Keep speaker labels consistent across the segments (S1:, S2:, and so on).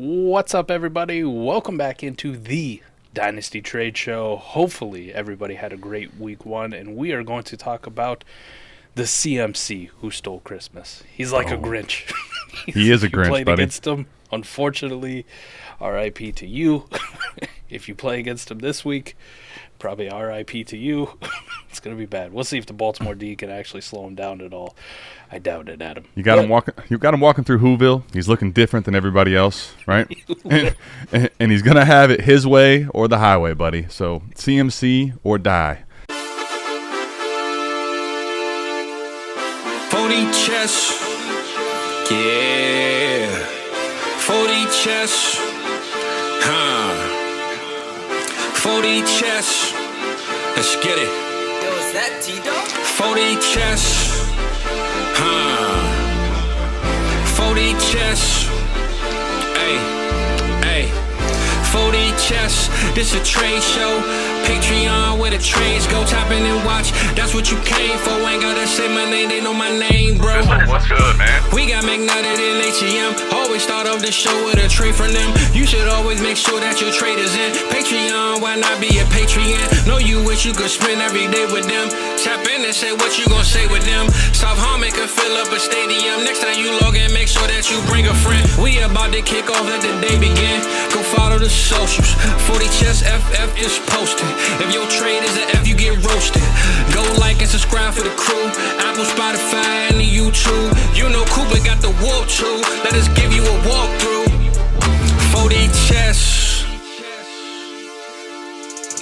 S1: What's up, everybody? Welcome back into the Dynasty Trade Show. Hopefully, everybody had a great week one, and we are going to talk about the CMC who stole Christmas. He's like a Grinch.
S2: He is a Grinch,
S1: played
S2: buddy.
S1: against him. Unfortunately, RIP to you. If you play against him this week, probably RIP to you. It's going to be bad. We'll see if the Baltimore D can actually slow him down at all. I doubt it, Adam.
S2: You got him walking through Whoville. He's looking different than everybody else, right? and he's gonna have it his way or the highway, buddy. So CMC or die.
S3: 40 chess, yeah. 40 chess, 40 chess, let's get it.
S4: Yo, is that T-Dog?
S3: 40 chess, 40 chess, ay. 40 chess, this a trade show. Patreon where the trades go. Tap in and watch, that's what you came for. Ain't gotta say my name, they know my name, bro.
S2: What's good, man?
S3: We got McNutted in ATM. Always start off the show with a trade from them. You should always make sure that your trade is in Patreon. Why not be a Patreon? Know you wish you could spend every day with them. Tap in and say what you gon' say with them. South Harmon can fill up a stadium. Next time you log in, make sure that you bring a friend. We about to kick off, let the day begin. Go follow the socials. 40 Chess FF is posted. If your trade is an F, you get roasted. Go like and subscribe for the crew. Apple, Spotify, and the YouTube. You know Cooper got the walk too. Let us give you a walkthrough. 40 Chess.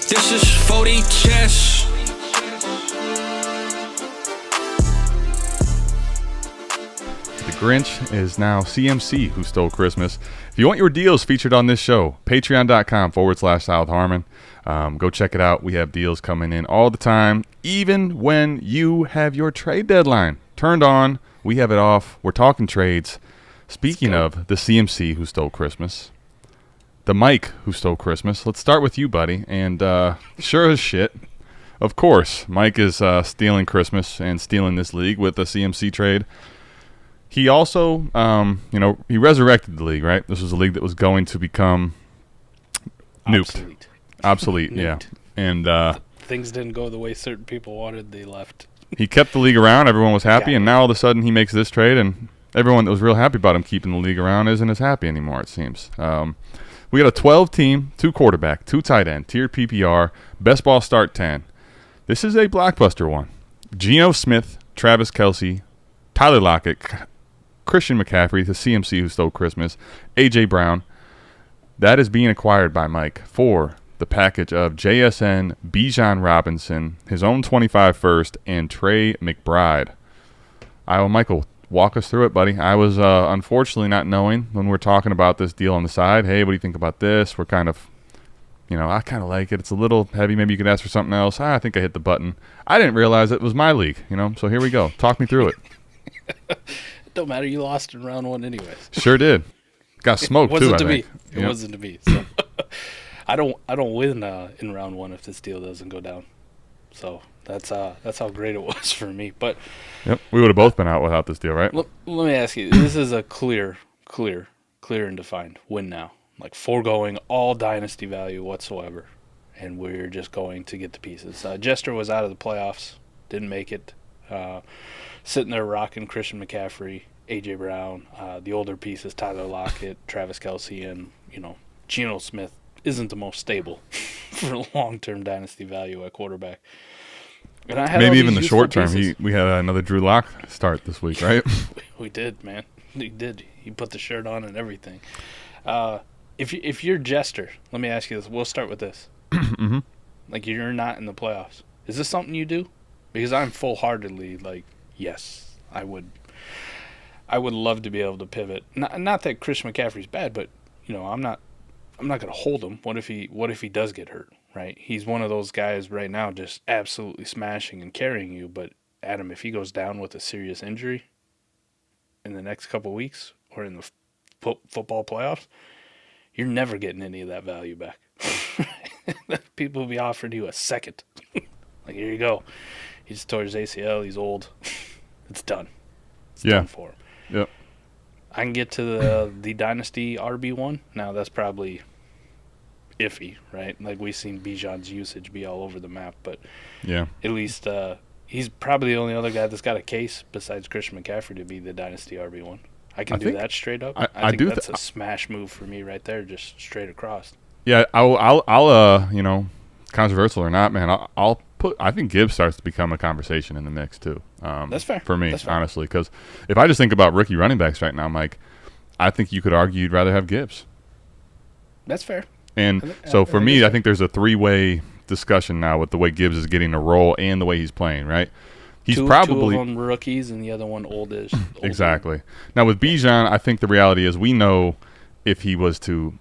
S3: This is 40 Chess.
S2: The Grinch is now CMC who stole Christmas. If you want your deals featured on this show, patreon.com/South Harmon. Go check it out. We have deals coming in all the time. Even when you have your trade deadline turned on, we have it off. We're talking trades. Speaking of the CMC who stole Christmas, the Mike who stole Christmas, let's start with you, buddy. And sure as shit, of course, Mike is stealing Christmas and stealing this league with the CMC trade. He also, he resurrected the league, right? This was a league that was going to become nuked. Obsolete, yeah. And
S1: things didn't go the way certain people wanted. They left.
S2: He kept the league around. Everyone was happy. And now all of a sudden he makes this trade, and everyone that was real happy about him keeping the league around isn't as happy anymore, it seems. We got a 12-team, 2 quarterback, 2 tight end, tiered PPR, best ball start 10. This is a blockbuster one. Geno Smith, Travis Kelce, Tyler Lockett, Christian McCaffrey, the CMC who stole Christmas, A.J. Brown. That is being acquired by Mike for the package of JSN, Bijan Robinson, his own 25 first, and Trey McBride. Michael, walk us through it, buddy. I was unfortunately not knowing when we're talking about this deal on the side. Hey, what do you think about this? We're kind of, I kind of like it. It's a little heavy. Maybe you could ask for something else. I think I hit the button. I didn't realize it was my league, so here we go. Talk me through it.
S1: Don't matter. You lost in round one anyways.
S2: Sure did. Got smoked too, I think.
S1: It wasn't to be. So I don't win in round one if this deal doesn't go down. So that's how great it was for me. But
S2: yep, we would have both been out without this deal, right?
S1: Let me ask you. This is a clear and defined win now. Like foregoing all dynasty value whatsoever, and we're just going to get the pieces. Jester was out of the playoffs, didn't make it. Sitting there rocking Christian McCaffrey, A.J. Brown, the older pieces, Tyler Lockett, Travis Kelce, and, Geno Smith isn't the most stable for long-term dynasty value at quarterback. And I had
S2: maybe even the short term. We had another Drew Lock start this week, right?
S1: We did, man. He did. He put the shirt on and everything. If you're Jester, let me ask you this. We'll start with this.
S2: Mm-hmm.
S1: Like, you're not in the playoffs. Is this something you do? Because I'm full-heartedly like, yes, I would love to be able to pivot. Not that Christian McCaffrey's bad, but I'm not going to hold him. What if he does get hurt, right? He's one of those guys right now just absolutely smashing and carrying you, but Adam, if he goes down with a serious injury in the next couple of weeks or in the football playoffs, you're never getting any of that value back. People will be offering you a second. Like, here you go. He just tore his ACL. He's old. It's done. It's done for him.
S2: Yep.
S1: I can get to the Dynasty RB1. Now, that's probably iffy, right? Like, we've seen Bijan's usage be all over the map, but
S2: Yeah.
S1: at least he's probably the only other guy that's got a case besides Christian McCaffrey to be the Dynasty RB1. I can do that straight up. I think that's a smash move for me right there, just straight across.
S2: Yeah, I'll you know, controversial or not, man, I think Gibbs starts to become a conversation in the mix too.
S1: That's fair.
S2: For me, honestly, because if I just think about rookie running backs right now, Mike, I think you could argue you'd rather have Gibbs.
S1: That's fair.
S2: And so for me, I think there's a three-way discussion now with the way Gibbs is getting a role and the way he's playing, right? He's probably
S1: two of them rookies and the other one oldish.
S2: Exactly. Now with Bijan, I think the reality is we know if he was to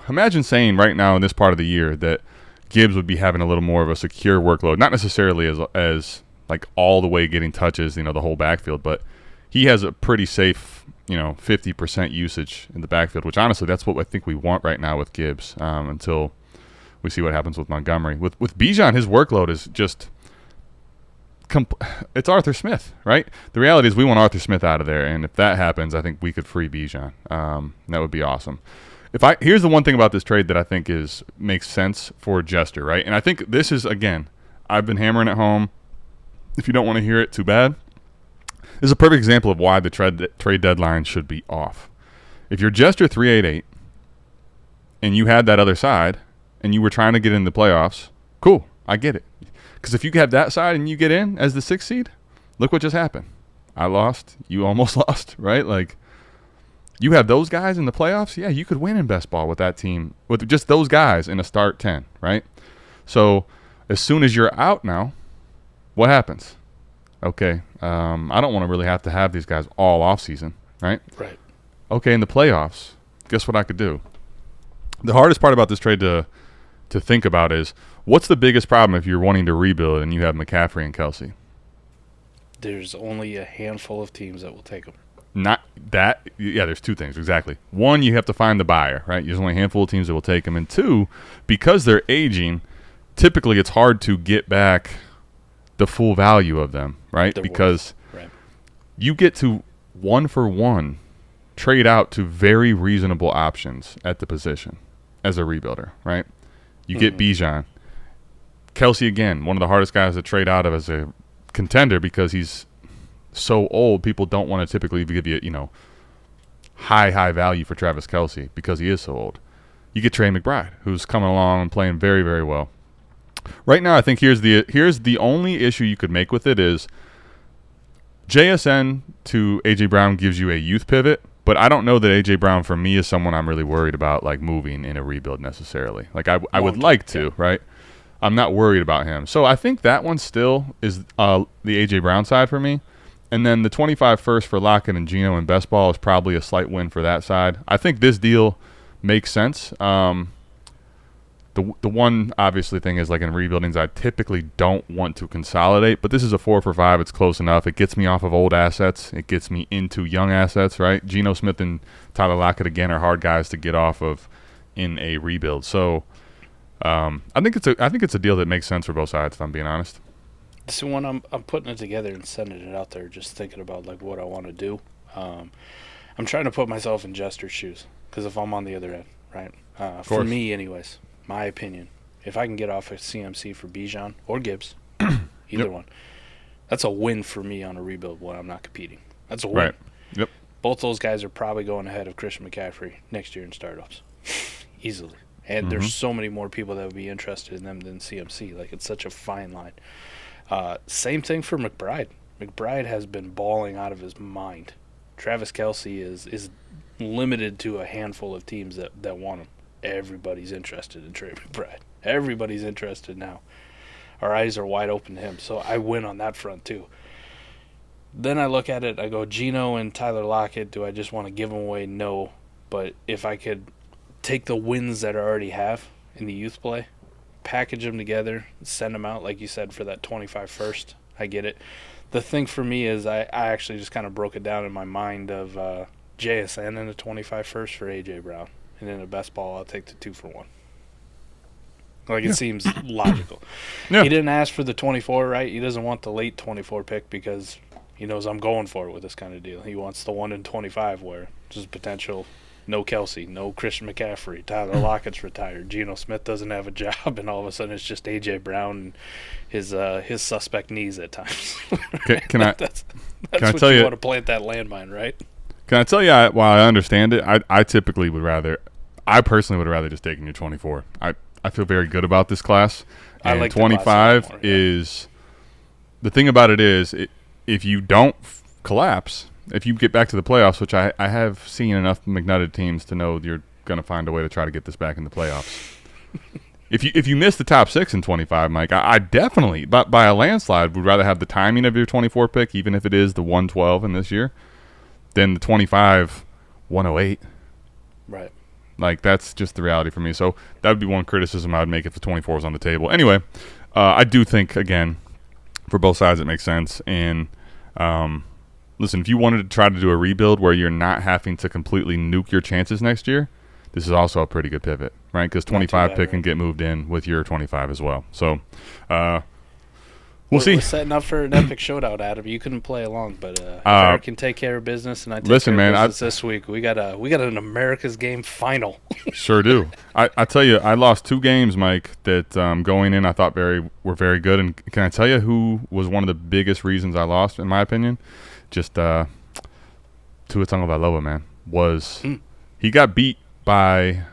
S2: imagine saying right now in this part of the year that Gibbs would be having a little more of a secure workload, not necessarily as like all the way getting touches, you know, the whole backfield, but he has a pretty safe, you know, 50% usage in the backfield, which honestly that's what I think we want right now with Gibbs until we see what happens with Montgomery. With Bijan, his workload is just it's Arthur Smith, right? The reality is we want Arthur Smith out of there, and if that happens, I think we could free Bijan. That would be awesome. Here's the one thing about this trade that I think makes sense for Jester, right? And I think this is, again, I've been hammering it home. If you don't want to hear it, too bad. This is a perfect example of why the trade deadline should be off. If you're Jester 388 and you had that other side and you were trying to get in the playoffs, cool, I get it. Because if you have that side and you get in as the 6th seed, look what just happened. I lost. You almost lost, right? Like, you have those guys in the playoffs, yeah, you could win in best ball with that team, with just those guys in a start 10, right? So as soon as you're out now, what happens? Okay, I don't want to really have to have these guys all off season, right?
S1: Right.
S2: Okay, in the playoffs, guess what I could do? The hardest part about this trade to think about is what's the biggest problem if you're wanting to rebuild and you have McCaffrey and Kelsey?
S1: There's only a handful of teams that will take them.
S2: Not that, yeah, there's two things, exactly. One, you have to find the buyer, right? There's only a handful of teams that will take them. And two, because they're aging, typically it's hard to get back the full value of them, right? Because you get to 1-for-1 trade out to very reasonable options at the position as a rebuilder, right? You get Bijan. Kelsey, again, one of the hardest guys to trade out of as a contender because he's so old, people don't want to typically give you, you know, high value for Travis Kelsey because he is so old. You get Trey McBride, who's coming along and playing very, very well. Right now, I think here's the only issue you could make with it is JSN to A.J. Brown gives you a youth pivot, but I don't know that A.J. Brown, for me, is someone I'm really worried about, like, moving in a rebuild necessarily. Like, I would like to, right? I'm not worried about him. So I think that one still is the A.J. Brown side for me. And then the 25 first for Lockett and Geno in best ball is probably a slight win for that side. I think this deal makes sense. The one obviously thing is, like, in rebuildings, I typically don't want to consolidate, but this is a 4-for-5. It's close enough. It gets me off of old assets. It gets me into young assets, right? Geno Smith and Tyler Lockett, again, are hard guys to get off of in a rebuild. So I think it's a deal that makes sense for both sides, if I'm being honest.
S1: So when I'm putting it together and sending it out there, just thinking about, like, what I want to do, I'm trying to put myself in Jester's shoes because if I'm on the other end, right? For me, anyways, my opinion, if I can get off a CMC for Bijan or Gibbs, either one, that's a win for me on a rebuild when I'm not competing. That's a win.
S2: Right. Yep.
S1: Both those guys are probably going ahead of Christian McCaffrey next year in startups, easily. And there's so many more people that would be interested in them than CMC. Like, it's such a fine line. Same thing for McBride. McBride has been balling out of his mind. Travis Kelsey is limited to a handful of teams that want him. Everybody's interested in Trey McBride. Everybody's interested now. Our eyes are wide open to him. So I win on that front too. Then I look at it, I go, Geno and Tyler Lockett, do I just want to give them away? No. But if I could take the wins that I already have in the youth play, package them together, send them out, like you said, for that 25 first. I get it. The thing for me is I actually just kind of broke it down in my mind of JSN and a 25 first for A.J. Brown. And in a best ball, I'll take the 2-for-1. Like, it seems logical. Yeah. He didn't ask for the 24, right? He doesn't want the late 24 pick because, He knows I'm going for it with this kind of deal. He wants the 1 in 25 where there's potential. No Kelsey, no Christian McCaffrey, Tyler Lockett's retired, Geno Smith doesn't have a job, and all of a sudden it's just A.J. Brown and his suspect knees at times.
S2: Can I
S1: That's
S2: can I
S1: what
S2: tell
S1: you
S2: you?
S1: want to plant that landmine, right?
S2: Can I tell you? While I understand it, I typically would rather. I personally would rather just taking your 24. I feel very good about this class.
S1: I
S2: And
S1: like the
S2: 25
S1: class a lot more, yeah.
S2: is the thing about it is if you don't collapse. If you get back to the playoffs, which I have seen enough McNutted teams to know you're going to find a way to try to get this back in the playoffs. If you miss the top 6 in 25, Mike, I definitely, by a landslide, would rather have the timing of your 24 pick, even if it is the 112 in this year, than the 25 108.
S1: Right.
S2: Like, that's just the reality for me. So that would be one criticism I would make if the 24 was on the table. Anyway, I do think, again, for both sides it makes sense. And listen, if you wanted to try to do a rebuild where you're not having to completely nuke your chances next year, this is also a pretty good pivot, right? Because 25 pick can get moved in with your 25 as well. So we'll see.
S1: We're setting up for an epic showdown, Adam. You couldn't play along, but if Eric can take care of business and I take
S2: listen,
S1: care of
S2: man,
S1: business this week, we got an America's game final.
S2: Sure do. I tell you, I lost 2 games, Mike, that going in I thought were very good. And can I tell you who was one of the biggest reasons I lost, in my opinion? Just Tua Tagovailoa, man, he got beat by,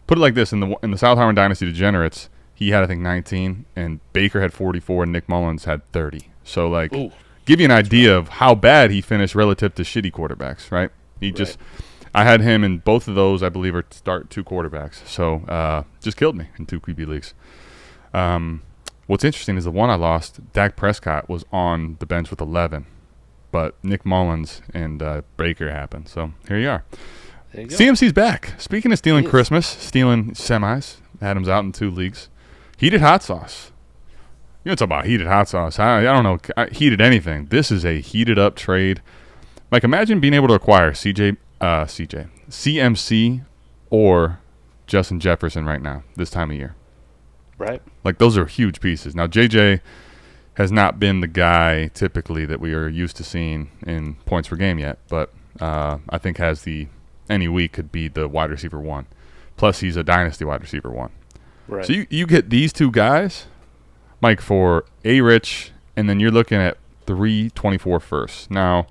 S2: put it like this, in the South Harmon Dynasty Degenerates, he had I think 19 and Baker had 44 and Nick Mullins had 30. So like,
S1: Ooh.
S2: Give you an idea of how bad he finished relative to shitty quarterbacks, right? I had him in both of those, I believe, are start 2 quarterbacks. So just killed me in 2 QB leagues. What's interesting is the one I lost, Dak Prescott was on the bench with 11. But Nick Mullins and Baker happened. So here you are.
S1: There you go.
S2: CMC's back. Speaking of stealing Christmas, stealing semis, Adam's out in 2 leagues. Heated hot sauce. You don't talk about heated hot sauce. I don't know. Heated anything. This is a heated up trade. Like, imagine being able to acquire CMC or Justin Jefferson right now, this time of year.
S1: Right.
S2: Like, those are huge pieces. Now, JJ has not been the guy typically that we are used to seeing in points per game yet, but I think any week could be the wide receiver 1. Plus, he's a dynasty wide receiver 1.
S1: Right.
S2: So you get these 2 guys, Mike, for A-Rich, and then you're looking at 324 first. Now,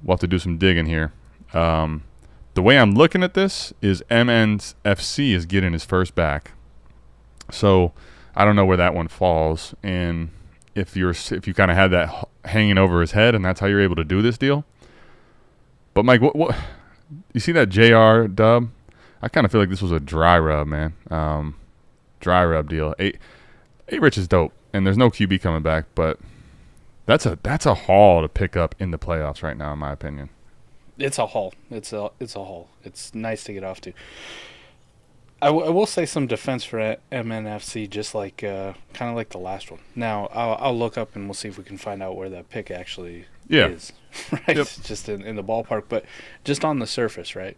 S2: we'll have to do some digging here. The way I'm looking at this is MNFC is getting his first back. So I don't know where that one falls, and if you kind of had that hanging over his head, and that's how you're able to do this deal. But Mike, what you see that JR dub? I kind of feel like this was a dry rub, man. Dry rub deal. A-Rich is dope, and there's no QB coming back, but that's a haul to pick up in the playoffs right now, in my opinion.
S1: It's a haul. It's a haul. It's nice to get off to. I will say some defense for MNFC, just like kind of like the last one. Now I'll look up and we'll see if we can find out where that pick actually is. Right,
S2: Yep.
S1: Just in the ballpark, but just on the surface, right?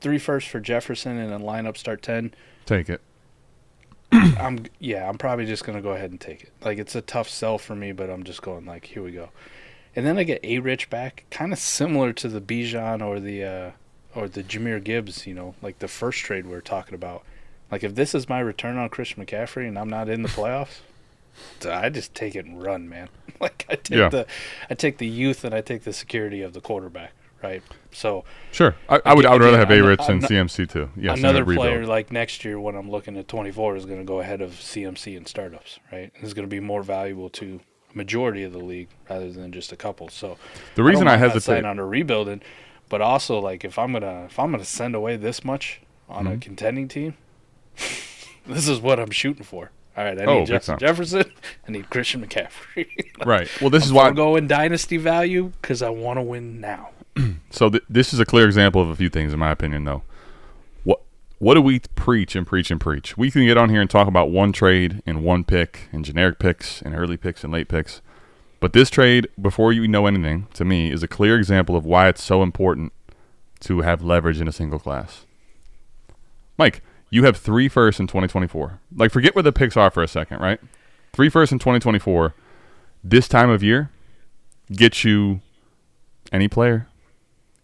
S1: 3 firsts for Jefferson and a lineup start 10.
S2: Take it.
S1: I'm probably just gonna go ahead and take it. Like, it's a tough sell for me, but I'm just going like, here we go. And then I get A-Rich back, kind of similar to the Bijan or the Jahmyr Gibbs, like the first trade we were talking about. Like, if this is my return on Christian McCaffrey and I'm not in the playoffs, I just take it and run, man. Like, I take the youth and I take the security of the quarterback, right? So
S2: sure, I would rather have A-Rich than CMC too. Yes,
S1: another player like next year when I'm looking at 24 is going to go ahead of CMC in startups, right? It's going to be more valuable to a majority of the league rather than just a couple. So
S2: the reason I
S1: hesitate on a rebuilding, but also like if I'm gonna send away this much on a contending team, this is what I'm shooting for. All right, I need Justin Jefferson. I need Christian McCaffrey.
S2: Right. Well, this is why
S1: I'm going dynasty value because I want to win now.
S2: So this is a clear example of a few things, in my opinion, though. What do we preach and preach and preach? We can get on here and talk about one trade and one pick and generic picks and early picks and late picks. But this trade, before you know anything, to me, is a clear example of why it's so important to have leverage in a single class. Mike, you have 3 firsts in 2024. Like, forget where the picks are for a second, right? 3 firsts in 2024. This time of year, get you any player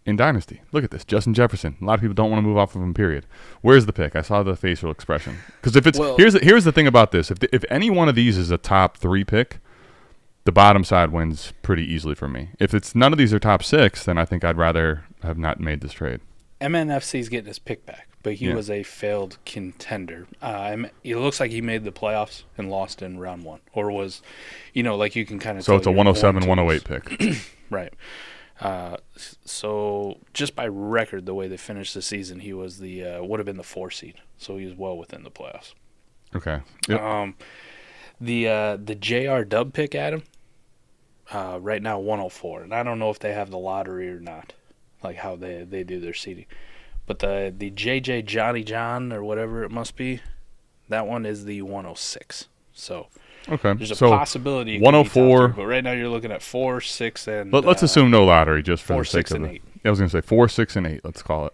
S2: in Dynasty. Look at this. Justin Jefferson. A lot of people don't want to move off of him, period. Where's the pick? I saw the facial expression. Because if it's here's the thing about this. If any one of these is a top 3 pick, the bottom side wins pretty easily for me. If it's none of these are top 6, then I think I'd rather have not made this trade.
S1: MNFC's getting his pick back, but he was a failed contender. It looks like he made the playoffs and lost in round 1. Or was, like you can kind of
S2: So it's a 107, 108 pick.
S1: Right. So just by record, the way they finished the season, he was would have been the 4 seed. So he was well within the playoffs.
S2: Okay. Yep.
S1: The JR Dub pick, Adam, right now 104. And I don't know if they have the lottery or not, like how they do their seeding. But the JJ Johnny John or whatever it must be, that one is the 106. So
S2: okay,
S1: there's a possibility.
S2: 104.
S1: But right now you're looking at 4, 6, and
S2: let's assume no lottery just for
S1: 4,
S2: the sake
S1: 6,
S2: of
S1: and
S2: it.
S1: 8.
S2: I was going to say 4, 6, and 8. Let's call it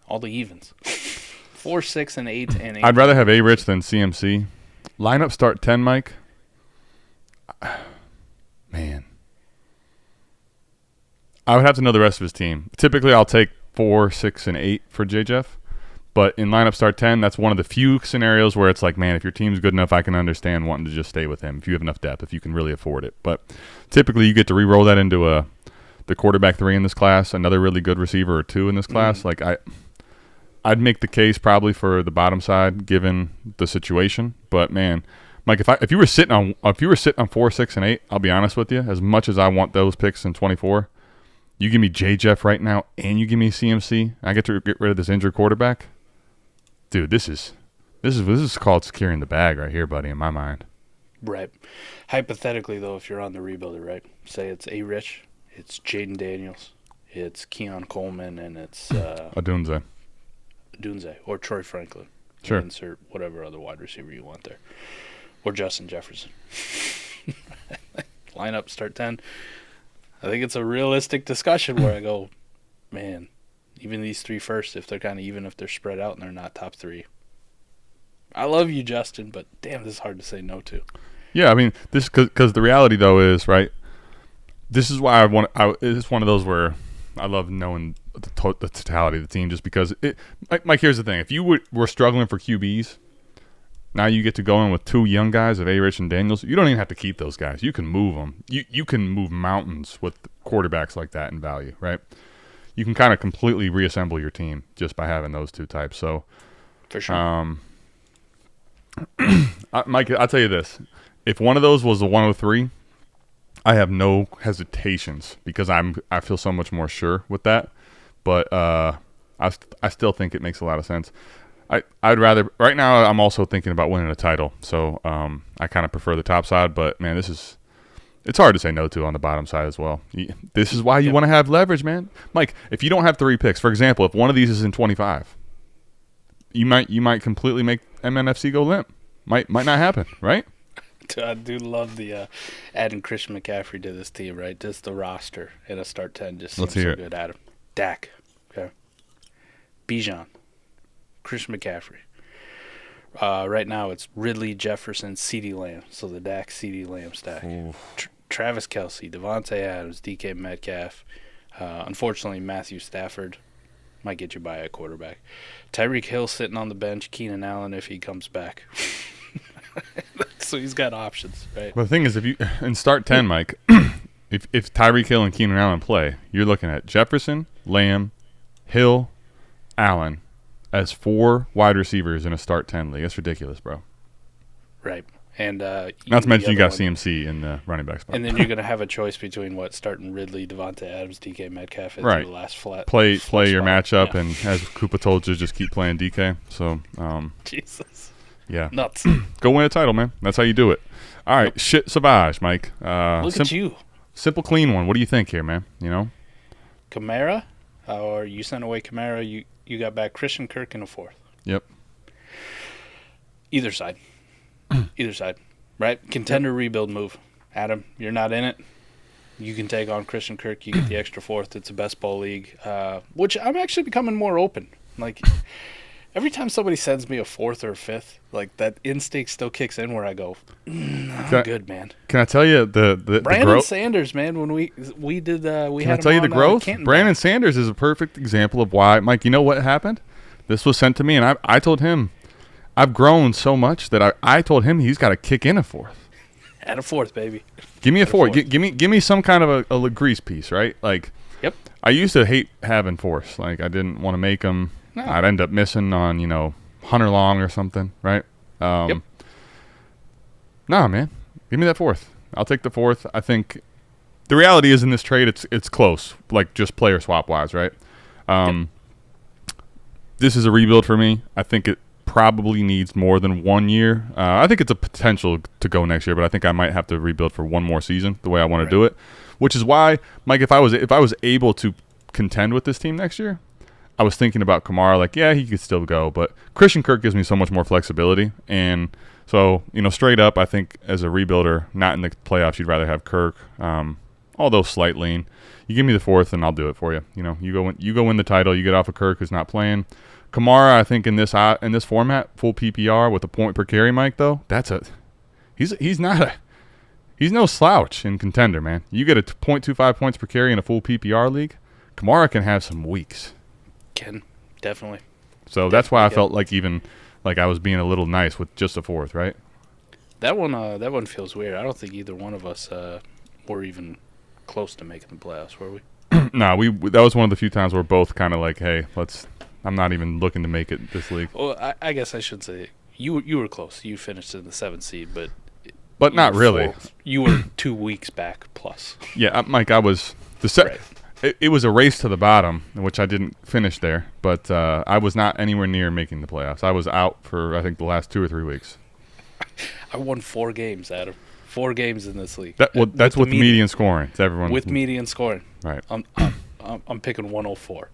S1: all the evens. 4, 6, and 8, and 8.
S2: I'd rather have A-Rich than CMC. Lineup start 10, Mike. Man, I would have to know the rest of his team. Typically, I'll take 4, 6, and 8 for J-Jeff. But in lineup start 10, that's one of the few scenarios where it's like, man, if your team's good enough, I can understand wanting to just stay with him if you have enough depth, if you can really afford it. But typically, you get to re-roll that into the quarterback 3 in this class, another really good receiver or 2 in this class. Like I'd make the case probably for the bottom side given the situation. But man, Mike, if you were sitting on 4, 6, and 8, I'll be honest with you, as much as I want those picks in 24. You give me J-Jeff right now, and you give me CMC. I get to get rid of this injured quarterback. Dude, this is called securing the bag right here, buddy. In my mind.
S1: Right. Hypothetically, though, if you're on the rebuilder, right? Say it's A-Rich, it's Jaden Daniels, it's Keon Coleman, and it's
S2: Adunze
S1: or Troy Franklin.
S2: Sure.
S1: Insert whatever other wide receiver you want there, or Justin Jefferson. Lineup start 10. I think it's a realistic discussion where I go, man, even these 3 first, if they're kind of even, if they're spread out and they're not top 3. I love you, Justin, but damn, this is hard to say no to.
S2: Yeah, I mean, this because the reality though is right. This is why it's one of those where I love knowing the totality of the team, just because Mike, here's the thing: if you were struggling for QBs, now you get to go in with 2 young guys of A-Rich and Daniels. You don't even have to keep those guys. You can move them. You can move mountains with quarterbacks like that in value, right? You can kind of completely reassemble your team just by having those 2 types. So,
S1: for sure.
S2: Mike, I'll tell you this: if one of those was a 103, I have no hesitations because I feel so much more sure with that. But I still think it makes a lot of sense. I'd rather right now. I'm also thinking about winning a title, so I kind of prefer the top side. But man, it's hard to say no to on the bottom side as well. This is why you want to have leverage, man. Mike, if you don't have 3 picks, for example, if one of these is in 25, you might completely make MNFC go limp. Might not happen, right?
S1: I do love the adding Christian McCaffrey to this team, right? Just the roster in a start 10 just seems so good. Adam, Dak, okay, Bijan, Christian McCaffrey. Right now it's Ridley, Jefferson, CeeDee Lamb. So the Dak, CeeDee Lamb stack. Travis Kelce, Devontae Adams, DK Metcalf. Unfortunately, Matthew Stafford might get you by a quarterback. Tyreek Hill sitting on the bench. Keenan Allen if he comes back. So he's got options, right?
S2: But the thing is, if you in start 10, Mike, if Tyreek Hill and Keenan Allen play, you're looking at Jefferson, Lamb, Hill, Allen as 4 wide receivers in a start 10 league. That's ridiculous, bro.
S1: Right. And
S2: not to mention you got CMC in the running back spot.
S1: And then you're going to have a choice between starting Ridley, Devontae Adams, DK Metcalf as
S2: right.
S1: your last flat.
S2: Play your matchup,
S1: yeah.
S2: And as Koopa told you, just keep playing DK. So,
S1: Jesus.
S2: Yeah.
S1: Nuts.
S2: Go win a title, man. That's how you do it. All right. Shit Savage, Mike.
S1: Look at you.
S2: Simple, clean one. What do you think here, man? You know?
S1: Kamara, or you sent away Kamara, you got back Christian Kirk in a 4th.
S2: Yep.
S1: Either side. Either side. Right? Contender rebuild move. Adam, you're not in it. You can take on Christian Kirk. You get the extra 4th. It's a best ball league, which I'm actually becoming more open. Like, Every time somebody sends me a 4th or a 5th, like that instinct still kicks in where I go, I'm good, man.
S2: Can I tell you the
S1: Brandon
S2: growth?
S1: Sanders, man, when we did we
S2: Can
S1: had
S2: I tell you
S1: him
S2: the
S1: on,
S2: growth?
S1: Canton
S2: Brandon
S1: back.
S2: Sanders is a perfect example of why. Mike, you know what happened? This was sent to me, and I told him I've grown so much that I told him he's got to kick in a 4th.
S1: Add a 4th, baby.
S2: Give me a 4th. Give me some kind of a grease piece, right? Like,
S1: Yep.
S2: I used to hate having 4ths. Like, I didn't want to make them.
S1: No.
S2: I'd end up missing on, Hunter Long or something, right?
S1: Yep.
S2: Nah, man. Give me that 4th. I'll take the 4th. I think the reality is in this trade, it's close, like just player swap wise, right?
S1: Yep.
S2: This is a rebuild for me. I think it probably needs more than 1 year. I think it's a potential to go next year, but I think I might have to rebuild for one more season the way I want to do it. Which is why, Mike, if I was able to contend with this team next year, I was thinking about Kamara. Like, yeah, he could still go, but Christian Kirk gives me so much more flexibility. And so, straight up, I think as a rebuilder, not in the playoffs, you'd rather have Kirk. Although slight lean, you give me the 4th, and I'll do it for you. You go win the title. You get off of Kirk, who's not playing. Kamara, I think in this format, full PPR with a point per carry, Mike. Though he's no slouch in contender, man. You get a 0.25 points per carry in a full PPR league. Kamara can have some weeks.
S1: Can definitely.
S2: So that's why I felt like I was being a little nice with just a 4th, right?
S1: That one feels weird. I don't think either one of us were even close to making the playoffs, were we?
S2: No, that was one of the few times where we're both kind of like, hey, I'm not even looking to make it this league.
S1: Well, I guess I should say you were close. You finished in the 7th seed, but
S2: not really.
S1: You were 2 weeks back plus.
S2: Yeah, Mike, I was
S1: Right.
S2: It was a race to the bottom, which I didn't finish there, but I was not anywhere near making the playoffs. I was out for, I think, the last 2 or 3 weeks.
S1: I won 4 games, Adam. 4 games in this league.
S2: That's with median scoring. It's everyone
S1: with median scoring.
S2: Right.
S1: I'm picking 104.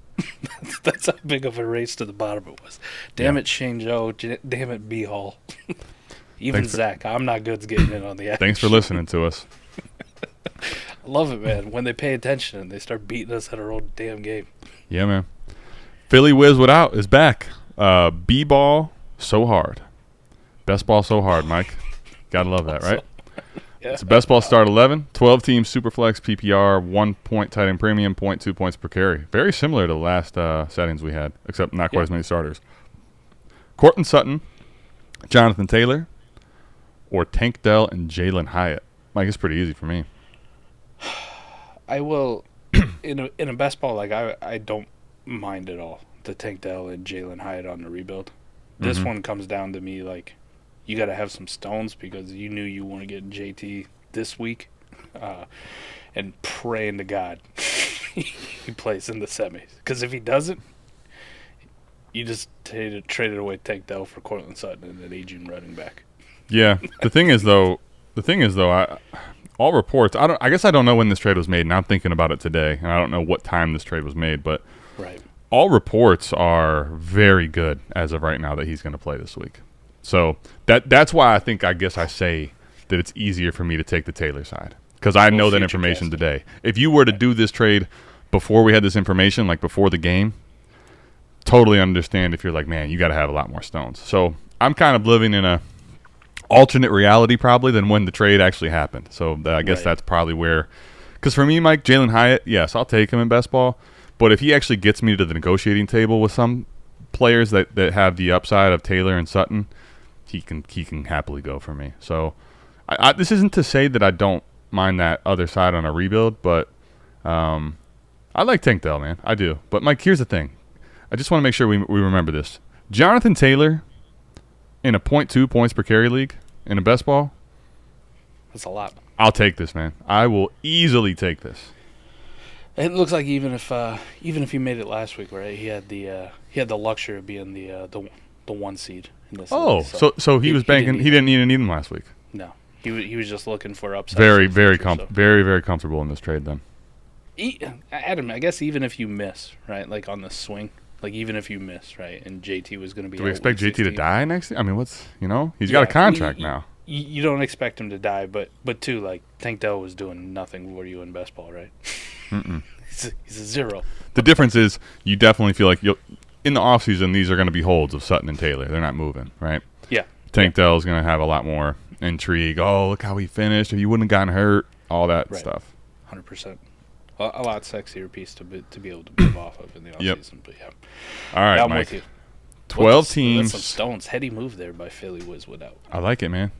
S1: That's how big of a race to the bottom it was. Damn it, Shane Joe. Damn it, B Hall. Even Zach. I'm not good at getting in on the action.
S2: Thanks for listening to us.
S1: I love it, man. When they pay attention and they start beating us at our own damn game.
S2: Yeah, man. Philly Wiz Without is back. B-ball so hard. Best ball so hard, Mike. Gotta love that, right?
S1: Yeah.
S2: It's a best ball start 11, 12 team Superflex PPR, 1 point tight end premium, 0.2 points per carry. Very similar to the last settings we had, except not quite as many starters. Courtland Sutton, Jonathan Taylor, or Tank Dell and Jalen Hyatt. Mike, it's pretty easy for me.
S1: I will in a best ball, like I don't mind at all the Tank Dell and Jalen Hyatt on the rebuild. This one comes down to me like you got to have some stones because you knew you want to get JT this week, and praying to God he plays in the semis. Because if he doesn't, you just traded away Tank Dell for Courtland Sutton and an aging running back.
S2: Yeah, the thing is though, all reports. I guess I don't know when this trade was made, and I'm thinking about it today, and I don't know what time this trade was made, but
S1: right.
S2: All reports are very good as of right now that he's going to play this week. So that's why I guess I say that it's easier for me to take the Taylor side because I know that information today. If you were to do this trade before we had this information, like before the game, totally understand if you're like, man, you got to have a lot more stones. So I'm kind of living in a alternate reality probably than when the trade actually happened. So I guess that's probably where – because for me, Mike, Jalen Hyatt, yes, I'll take him in best ball. But if he actually gets me to the negotiating table with some players that have the upside of Taylor and Sutton – he can happily go for me. So this isn't to say that I don't mind that other side on a rebuild, but I like Tank Dell, man. I do. But, Mike, here's the thing. I just want to make sure we remember this. Jonathan Taylor in a 0.2 points per carry league in a best ball.
S1: That's a lot.
S2: I'll take this, man. I will easily take this.
S1: It looks like even if he made it last week, right? He had the luxury of being the 1 seed.
S2: Oh, so he was banking. He didn't need them last week.
S1: No, he was just looking for upside.
S2: Very comfortable in this trade then.
S1: Adam, I guess even if you miss, right, like on the swing, like even if you miss, right, and JT was going to be.
S2: Do we expect JT to die next? I mean, he's got a contract now.
S1: You don't expect him to die, but too, like Tank Dell was doing nothing for you in best ball, right?
S2: Mm-mm.
S1: He's a zero.
S2: The difference is you definitely feel like in the offseason, these are going to be holds of Sutton and Taylor. They're not moving, right?
S1: Yeah.
S2: Tank Dell is going to have a lot more intrigue. Oh, look how he finished. If he wouldn't have gotten hurt, all that stuff.
S1: 100%. A lot sexier piece to be able to move off of in the offseason. But yeah.
S2: All right,
S1: I'm
S2: Mike.
S1: with you.
S2: 12 teams.
S1: That's some stones. Heady move there by Philly Wizwood out.
S2: I like it, man.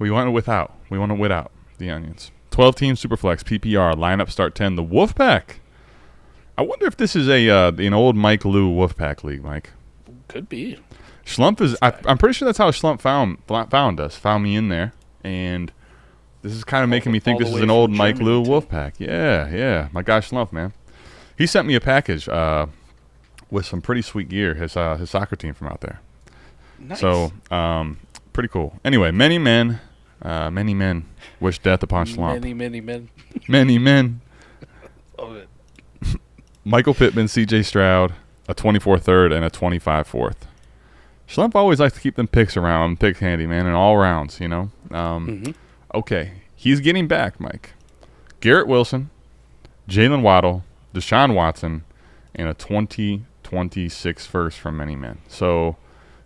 S2: We want it without. We want to wit out the onions. 12 team Superflex PPR lineup start 10. The Wolfpack. I wonder if this is an old Mike Lou Wolfpack league, Mike.
S1: Could be.
S2: Schlump is. I'm pretty sure that's how Schlump found us. Found me in there, and this is kind of making me think this is an old Mike Lou Wolfpack. Yeah. My guy Schlump, man. He sent me a package with some pretty sweet gear. His soccer team from out there.
S1: Nice.
S2: So pretty cool. Anyway, many men wish death upon Schlump.
S1: Many men.
S2: Many men.
S1: Love it.
S2: Michael Pittman, C.J. Stroud, a 24 third and a 25 fourth. Schlump always likes to keep them picks around, picks handy, man, in all rounds, you know. Okay, he's getting back, Mike. Garrett Wilson, Jalen Waddle, Deshaun Watson, and a 2026 first from many men. So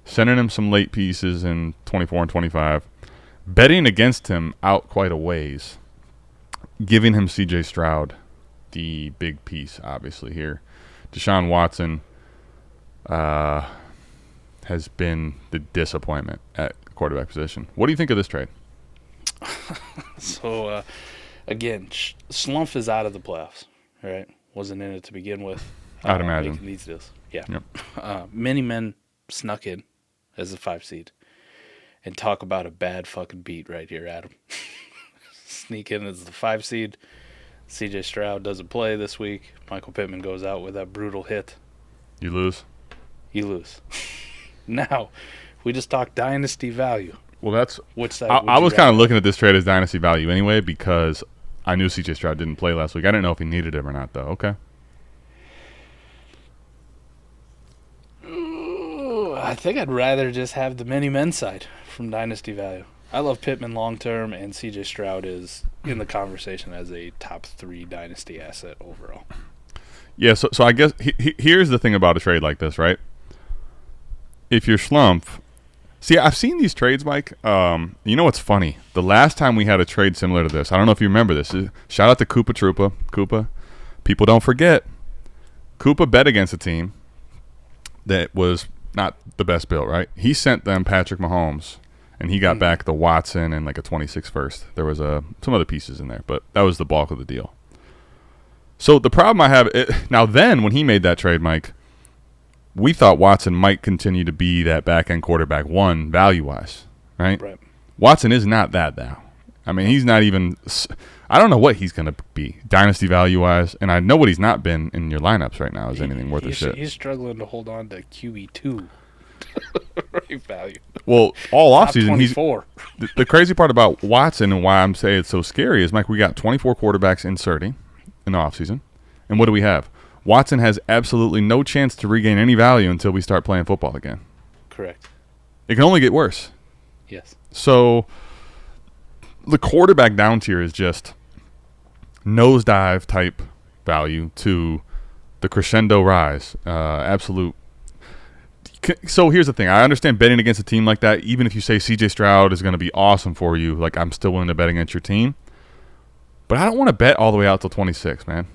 S2: sending him some late pieces in 24 and 25. Betting against him out quite a ways. Giving him C.J. Stroud the big piece, obviously, here. Deshaun Watson has been the disappointment at quarterback position. What do you think of this trade?
S1: So, again, Schlump is out of the playoffs, right? Wasn't in it to begin with.
S2: I'd imagine.
S1: Making these deals. Yeah.
S2: Yep.
S1: Many men snuck in as a 5 seed. And talk about a bad fucking beat right here, Adam. Sneak in as the 5 seed. C.J. Stroud doesn't play this week. Michael Pittman goes out with that brutal hit.
S2: You lose?
S1: You lose. Now, we just talked dynasty value.
S2: Well, that's
S1: which side.
S2: I was kind of looking at this trade as dynasty value anyway because I knew C.J. Stroud didn't play last week. I didn't know if he needed him or not, though. Okay.
S1: Ooh, I think I'd rather just have the many men side from dynasty value. I love Pittman long term, and C.J. Stroud is in the conversation as a top 3 dynasty asset overall.
S2: Yeah, so I guess here's the thing about a trade like this, right? If you're Schlump, see, I've seen these trades, Mike. You know what's funny? The last time we had a trade similar to this, I don't know if you remember this. Shout out to Koopa Troopa. Koopa. People don't forget. Koopa bet against a team that was not the best built, right? He sent them Patrick Mahomes, and he got back the Watson and like a 26 first. There was some other pieces in there, but that was the bulk of the deal. So the problem I have now, then when he made that trade, Mike, we thought Watson might continue to be that back-end quarterback one value-wise, right?
S1: Right.
S2: Watson is not that now. I mean, he's not even – I don't know what he's going to be dynasty value-wise, and I know what he's not been in your lineups right now is anything worth a shit.
S1: He's struggling to hold on to QB2 right value.
S2: Well, all offseason,
S1: he's
S2: the crazy part about Watson and why I'm saying it's so scary is, Mike, we got 24 quarterbacks inserting in the offseason, and what do we have? Watson has absolutely no chance to regain any value until we start playing football again.
S1: Correct.
S2: It can only get worse.
S1: Yes.
S2: So the quarterback down tier is just nosedive type value to the crescendo rise. Absolute. So here's the thing. I understand betting against a team like that, even if you say C.J. Stroud is going to be awesome for you, like I'm still willing to bet against your team. But I don't want to bet all the way out till 26, man.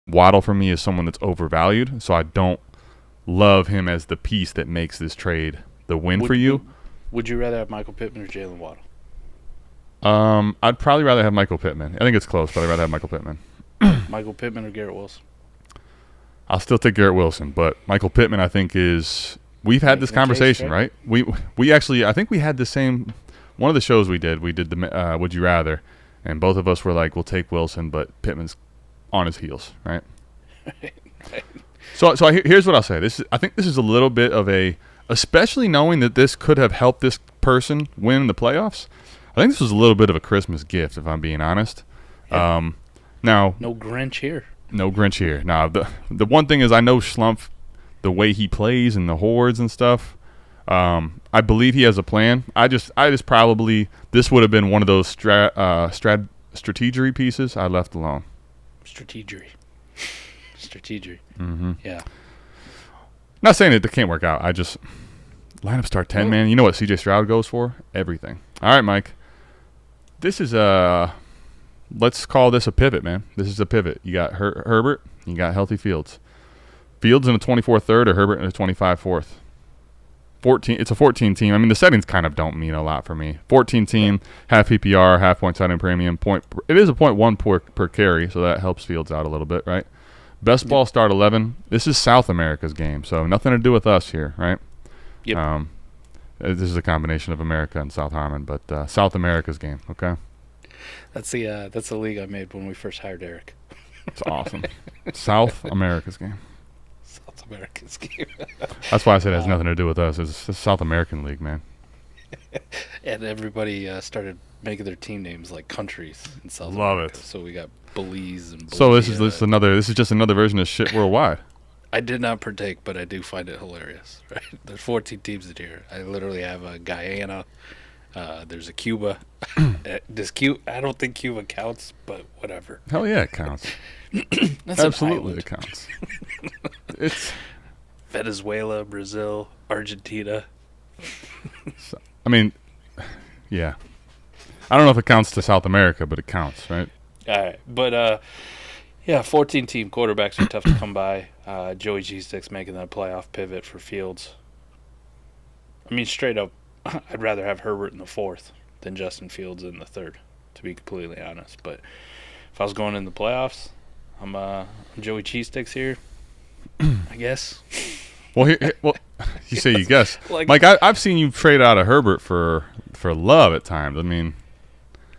S2: Waddle for me is someone that's overvalued, so I don't love him as the piece that makes this trade the win for you.
S1: Would you rather have Michael Pittman or Jalen Waddle?
S2: I'd probably rather have Michael Pittman. I think it's close, but I'd rather have Michael Pittman.
S1: Michael Pittman or Garrett Wilson?
S2: I'll still take Garrett Wilson, but Michael Pittman I think is – we've had this conversation, right? We actually – I think we had the same – one of the shows we did the Would You Rather, and both of us were like, we'll take Wilson, but Pittman's on his heels, right?
S1: Right.
S2: So here's what I'll say. I think this is a little bit of a – especially knowing that this could have helped this person win the playoffs, I think this was a little bit of a Christmas gift, if I'm being honest.
S1: Yeah.
S2: Now,
S1: no Grinch here.
S2: No Grinch here. Now, the one thing is I know Schlump, the way he plays and the hordes and stuff, I believe he has a plan. I just probably this would have been one of those strategery pieces I left alone.
S1: Strategery.
S2: Mm-hmm.
S1: Yeah.
S2: Not saying it can't work out. I just lineup start 10, man. You know what CJ Stroud goes for? Everything. All right, Mike. This is let's call this a pivot, man. This is a pivot. You got Herbert. You got healthy Fields. Fields in a 24 third or Herbert in a 25 fourth. 14. It's a 14 team. I mean, the settings kind of don't mean a lot for me. 14 team, half PPR, half point side and premium. It is a 0.1 per carry, so that helps Fields out a little bit, right? Best ball start 11. This is South America's game, so nothing to do with us here, right?
S1: Yep.
S2: This is a combination of America and South Harmon, but South America's game, okay?
S1: That's the league I made when we first hired Eric.
S2: It's awesome. South America's game.
S1: South America's game.
S2: That's why I said it has nothing to do with us. It's the South American League, man.
S1: And everybody started making their team names like countries in South
S2: Love
S1: America.
S2: it.
S1: So we got Belize and Bolivia.
S2: So this is just another version of shit worldwide.
S1: I did not partake, but I do find it hilarious. Right? There's 14 teams in here. I literally have a Guyana. There's a Cuba. I don't think Cuba counts, but whatever.
S2: Hell yeah, it counts.
S1: That's
S2: Absolutely, it counts. It's
S1: Venezuela, Brazil, Argentina.
S2: I mean, yeah. I don't know if it counts to South America, but it counts, right?
S1: All right, but 14-team quarterbacks are tough to come by. Joey G-Stick's making that playoff pivot for Fields. I mean, straight up, I'd rather have Herbert in the fourth than Justin Fields in the third, to be completely honest. But if I was going in the playoffs, I'm Joey Cheesesteaks here, I guess.
S2: Well, you say you guess.
S1: Like,
S2: Mike, I've seen you trade out of Herbert for Love at times. I mean,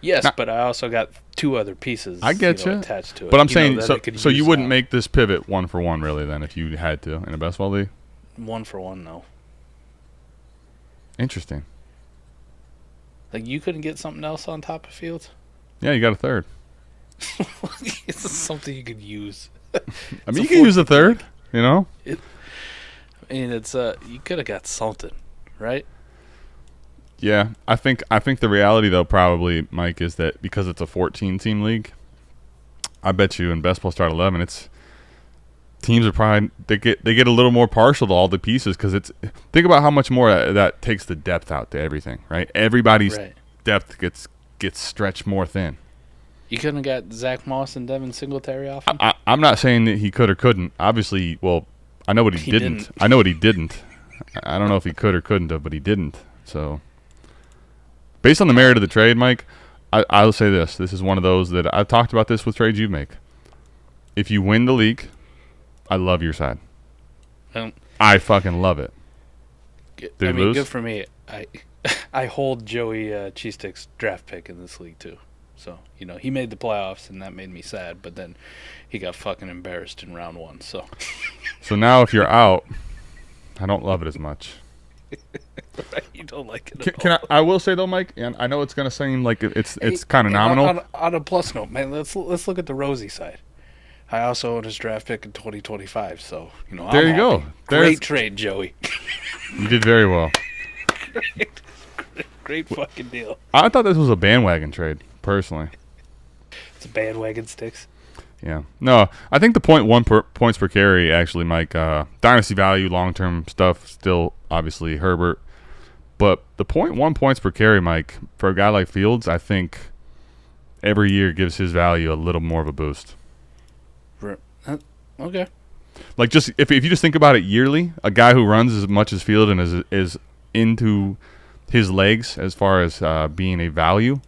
S1: yes, but I also got two other pieces.
S2: I get you
S1: attached to it.
S2: But I'm saying, so you wouldn't
S1: now.
S2: make this pivot 1-for-1 really then if you had to in a best ball league?
S1: 1-for-1, no.
S2: Interesting.
S1: Like, you couldn't get something else on top of Fields?
S2: Yeah, you got a third.
S1: This is something you could use.
S2: I mean, you can use a third, you know?
S1: I mean, it's you could have got something, right?
S2: Yeah, I think the reality though probably, Mike, is that because it's a 14-team league, I bet you in best ball start 11, it's teams are probably they get a little more partial to all the pieces because it's think about how much more that takes the depth out to everything, right? Everybody's depth gets stretched more thin.
S1: You couldn't have got Zach Moss and Devin Singletary off him?
S2: I'm not saying that he could or couldn't. Obviously, well, I know what he didn't. I know what he didn't. I don't know if he could or couldn't have, but he didn't. So, based on the merit of the trade, Mike, I'll say this. This is one of those that I've talked about this with trades you make. If you win the league, I love your side. I fucking love it.
S1: Good for me. I hold Joey Cheesesteak's draft pick in this league, too. So, he made the playoffs, and that made me sad. But then he got fucking embarrassed in round one. So
S2: now if you're out, I don't love it as much.
S1: You don't like it at all.
S2: I will say, though, Mike, and I know it's going to seem like it's kind of nominal.
S1: On a plus note, man, let's look at the rosy side. I also own his draft pick in 2025, so,
S2: there
S1: I'm
S2: you go.
S1: happy. Great trade, Joey.
S2: You did very well.
S1: Great fucking deal.
S2: I thought this was a bandwagon trade, personally.
S1: It's a bandwagon sticks.
S2: Yeah. No, I think the points per carry, actually, Mike, dynasty value, long-term stuff, still obviously Herbert. But the 0.1 points per carry, Mike, for a guy like Fields, I think every year gives his value a little more of a boost.
S1: Okay.
S2: Like, just if you just think about it yearly, a guy who runs as much as Field and is into his legs as far as being a value.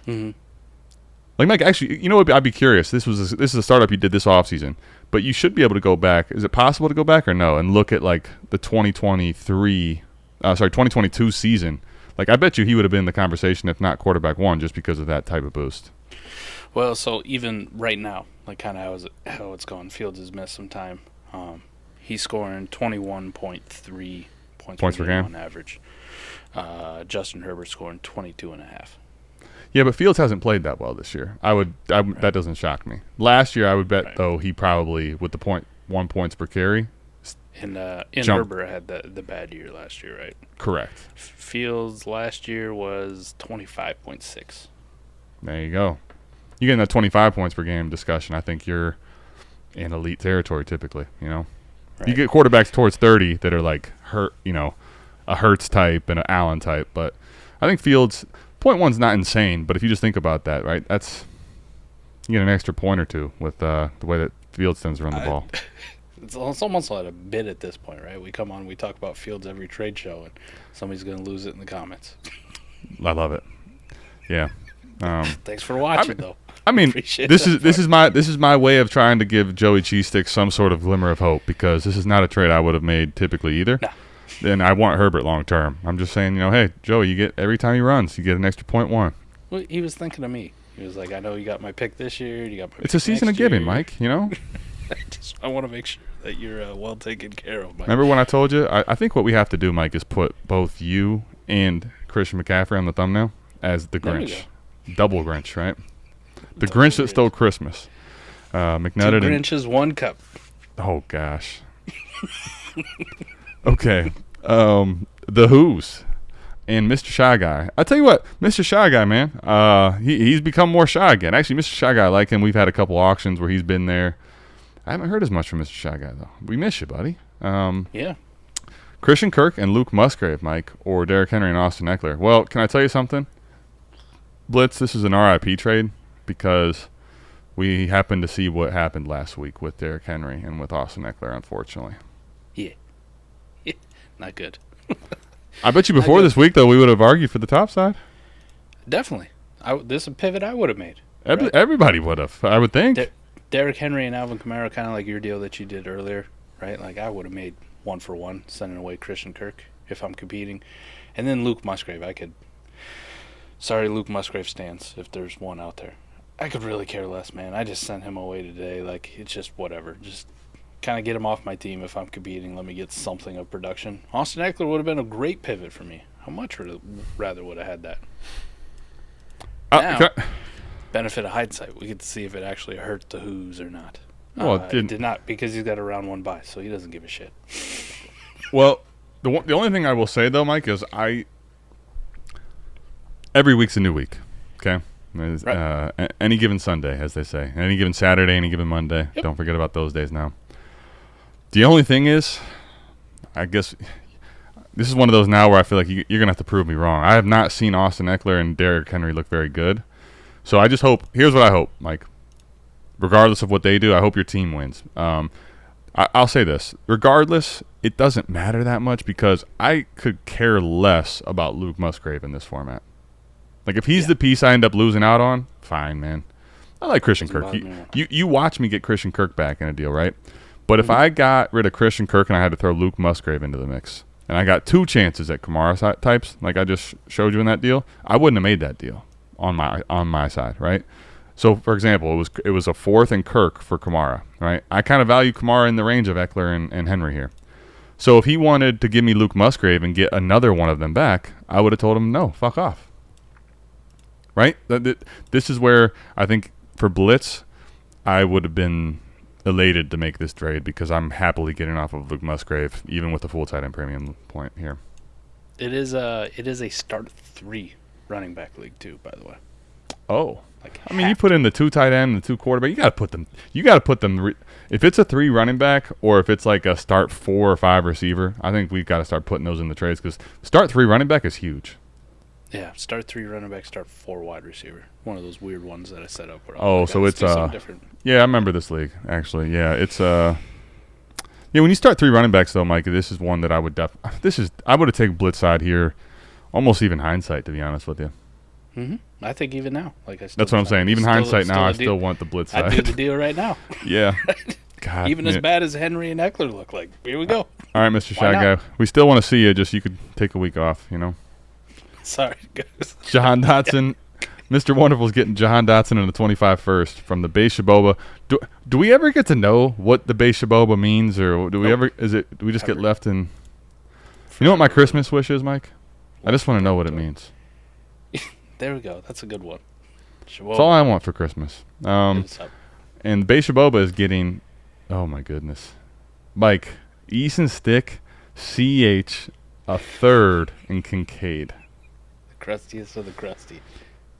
S1: Mm-hmm.
S2: Like, Mike, actually, what? I'd be curious. This is a startup you did this offseason, but you should be able to go back. Is it possible to go back or no and look at, like, the 2022 season? Like, I bet you he would have been in the conversation if not quarterback one just because of that type of boost.
S1: Well, so even right now, like kind of how it's going, Fields has missed some time. He's scoring 21.3 points per game on average. Justin Herbert scoring 22.5.
S2: Yeah, but Fields hasn't played that well this year. That doesn't shock me. Last year, I would bet though he probably with the 0.1 points per carry
S1: And
S2: Jump.
S1: Herbert had the bad year last year, right?
S2: Correct.
S1: Fields last year was 25.6.
S2: There you go. You get in that 25 points per game discussion, I think you're in elite territory typically, you know.
S1: Right.
S2: You get quarterbacks towards 30 that are like a Hurts type and an Allen type, but I think Fields 0.1's not insane, but if you just think about that, right? That's you get an extra point or two with the way that Fields tends to run the ball.
S1: It's almost like a bit at this point, right? We come on, we talk about Fields every trade show, and somebody's going to lose it in the comments.
S2: I love it. Yeah.
S1: Thanks for watching, though.
S2: I mean,
S1: Appreciate
S2: this
S1: that
S2: is my way of trying to give Joey Cheesesteak some sort of glimmer of hope, because this is not a trade I would have made typically either.
S1: No.
S2: And I want Herbert long term. I'm just saying, hey, Joey, you get every time he runs, you get an extra 0.1.
S1: Well, he was thinking of me. He was like, I know you got my pick this year. You got my.
S2: It's a season of giving, Mike.
S1: I want to make sure that you're well taken care of, Mike.
S2: Remember when I told you? I think what we have to do, Mike, is put both you and Christian McCaffrey on the thumbnail as the Grinch. Double Grinch, right? The
S1: Double
S2: Grinch that
S1: Grinch.
S2: stole Christmas. McNutted
S1: Two
S2: and
S1: Grinches, one cup.
S2: oh gosh. Okay. The Who's and Mr. Shy Guy. I tell you what, Mr. Shy Guy, man. He's become more shy again. Actually, Mr. Shy Guy, I like him. We've had a couple auctions where he's been there. I haven't heard as much from Mr. Shy Guy though. We miss you, buddy.
S1: Yeah.
S2: Christian Kirk and Luke Musgrave, Mike, or Derrick Henry and Austin Eckler. Well, can I tell you something? Blitz, this is an RIP trade because we happened to see what happened last week with Derrick Henry and with Austin Eckler, unfortunately.
S1: Yeah. Not good.
S2: I bet you before this week, though, we would have argued for the top side.
S1: Definitely. This is a pivot I would have made.
S2: Everybody would have, I would think.
S1: Derrick Henry and Alvin Kamara, kind of like your deal that you did earlier, right? Like I would have made 1-for-1, sending away Christian Kirk if I'm competing. And then Luke Musgrave, sorry, Luke Musgrave stands, if there's one out there. I could really care less, man. I just sent him away today. Like, it's just whatever. Just kind of get him off my team if I'm competing. Let me get something of production. Austin Eckler would have been a great pivot for me. How much rather would have had that? Now, benefit of hindsight, we get to see if it actually hurt the Who's or not.
S2: Well,
S1: it did not, because he's got a round one bye, so he doesn't give a shit.
S2: Well, the only thing I will say, though, Mike, is every week's a new week, okay?
S1: Right.
S2: Any given Sunday, as they say. Any given Saturday, any given Monday. Yep. Don't forget about those days now. The only thing is, I guess this is one of those now where I feel like you're going to have to prove me wrong. I have not seen Austin Eckler and Derrick Henry look very good. So I just hope – here's what I hope, Mike. Regardless of what they do, I hope your team wins. I'll say this. Regardless, it doesn't matter that much because I could care less about Luke Musgrave in this format. Like, if he's the piece I end up losing out on, fine, man. I like Christian Kirk. You watch me get Christian Kirk back in a deal, right? But if I got rid of Christian Kirk and I had to throw Luke Musgrave into the mix, and I got two chances at Kamara types, like I just showed you in that deal, I wouldn't have made that deal on my side, right? So, for example, it was a fourth and Kirk for Kamara, right? I kind of value Kamara in the range of Eckler and Henry here. So if he wanted to give me Luke Musgrave and get another one of them back, I would have told him, no, fuck off. Right? This is where I think for Blitz, I would have been elated to make this trade because I'm happily getting off of Luke Musgrave, even with the full tight end premium point here.
S1: It is a start 3 running back league too, by the way.
S2: Oh, I mean, you put in the 2 tight end and the 2 quarterback. You got to put them. If it's a 3 running back or if it's like a start 4 or 5 receiver, I think we've got to start putting those in the trades because start 3 running back is huge.
S1: Yeah, start 3 running back, start 4 wide receiver. One of those weird ones that I set up.
S2: Where so it's
S1: different.
S2: Yeah, I remember this league actually. Yeah, it's yeah. When you start 3 running backs though, Mike, this is one that I would I would have taken Blitz side here, almost even hindsight to be honest with you.
S1: Mm-hmm. I think even now,
S2: that's what I'm saying. Even hindsight now, I still want the Blitz side.
S1: I'd do the deal right now.
S2: Yeah. God,
S1: even as bad as Henry and Eckler look like. Here we go.
S2: All right, Mr. Shy Guy. We still want to see you. Just you could take a week off,
S1: Sorry, guys.
S2: Jahan Dotson. Mr. Wonderful's getting Jahan Dotson in the 25 first from the Bay Shaboba. Do we ever get to know what the Bay Shaboba means, or do we ever? Do we just get left in? You know what my Christmas wish is, Mike? I just want to know what it means.
S1: There we go. That's a good one. Shaboba.
S2: That's all I want for Christmas. And Bay Shaboba is getting. Oh my goodness, Mike. Easton Stick, CH, a third, and Kincaid.
S1: The crustiest of the crusty.